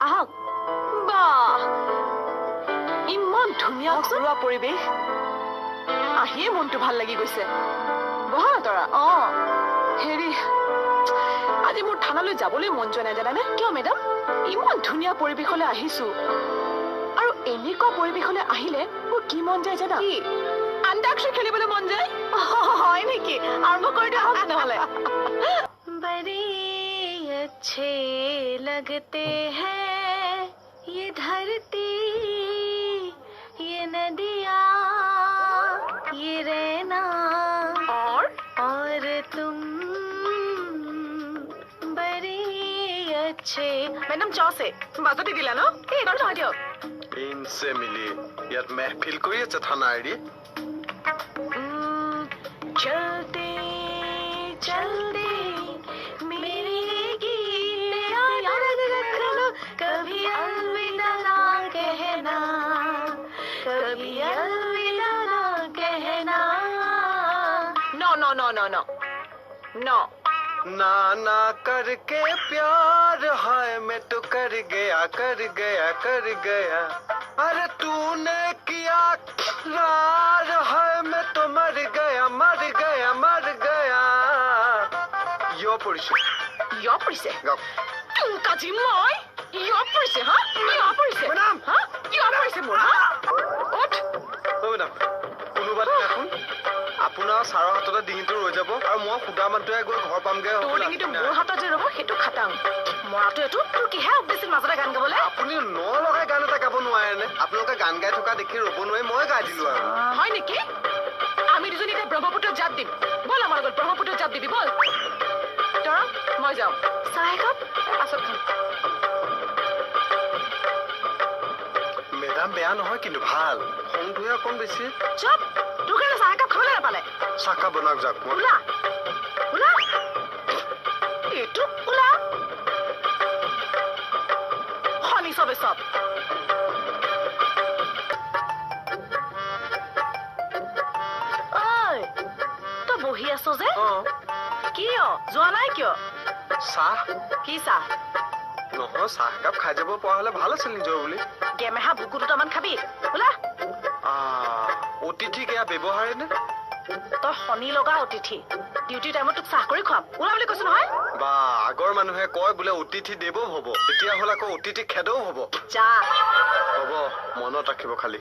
আহক বাহ ইমান ধুনীয়া ঘৰুৱা পৰিৱেশ আহিয়ে মনটো ভাল লাগি গৈছে বহা তৰা হেৰি আজি মোৰ থানালৈ যাবলৈ মন যোৱা নাই জানানে কিয় মেডাম ইমান ধুনীয়া পৰিৱেশলৈ আহিছো আৰু এনেকুৱা পৰিৱেশলৈ আহিলে মোৰ কি মন যায় জানা কি আন্তাক্ষৰী খেলিবলৈ মন যায় হয় নেকি আৰম্ভ কৰি দিওঁ আহক নহ'লে बड़े अच्छे लगते हैं ये धरती ये नदियाँ ये रहना और तुम बड़े अच्छे মেডাম চছে মাজতে দিলা ন এই এইবাৰ নহয় দিয়ক ইনছে মিলি ইয়াত মেহফিল কৰি আছে থানা এৰি चलते चलते मेरे गीत याद रखना कभी अलविदा ना कहना कभी अलविदा ना कहना no no no no no no ना ना करके प्यार है मैं तो कर गया अरे तूने किया रार है मैं तो मर गया यो পৰিছে ইয় পৰিছে গাওক কাজি মই ইয় পৰিছে হা ইয় পৰিছে মেডাম হা ইয় পৰিছে মোৰ হা উঠ অ মেডাম কোনোবা দিনাখন আপোনাৰ ছাৰৰ হাততে ডিঙিটো ৰৈ যাব আৰু মই সুদা মানুহটোৱে গৈ ঘৰ পামগৈ তোৰ ডিঙিটো মোৰ হাতত যে ৰ'ব সেইটো খাটাং মৰাটো এইটো তোৰ কিহে উদ্দেশ্যে মাজতে গান গাবলৈ আপুনি লগাই গান এটা গাব নোৱাৰেনে আপোনালোকে গান গাই থকা দেখি ৰ'ব নোৱাৰি মই গাই দিলো আৰু হয় নেকি আমি দুজনী এতিয়া ব্ৰহ্মপুত্ৰত জাপ দিম বল আমাৰ লগত ব্ৰহ্মপুত্ৰত জাপ দিবি বল তৰা মই যাওঁ চাহ একাপ পাছত খাম মেডাম বেয়া নহয় কিন্তু ভাল খংটোহে অকণ বেছি চুপ তোৰ কাৰণে চাহ একাপ খাবলৈ নাপালে চাহকাপ বনাওক যাওক মই ওলা ওলা এইটো ওলা শনি চবে চব ঐ তই বহি আছ যে কিয় যোৱা নাই কিয় চাহ কি চাহ নহয় চাহকাপ খাই যাব পৰা হলে ভাল আছিল নিজৰ বুলি গেমেহা বুকু দুটামান খাবি ওলা অতিথিক এয়া ব্যৱহাৰে নে তই শনি লগা অতিথি ডিউটি টাইমত তোক চাহ কৰি খুৱাম ওলা বুলি কৈছো নহয় বা আগৰ মানুহে কয় বোলে অতিথি দেৱো হব তেতিয়া হলে আকৌ অতিথি খেদও হব যা হ'ব মনত ৰাখিব খালি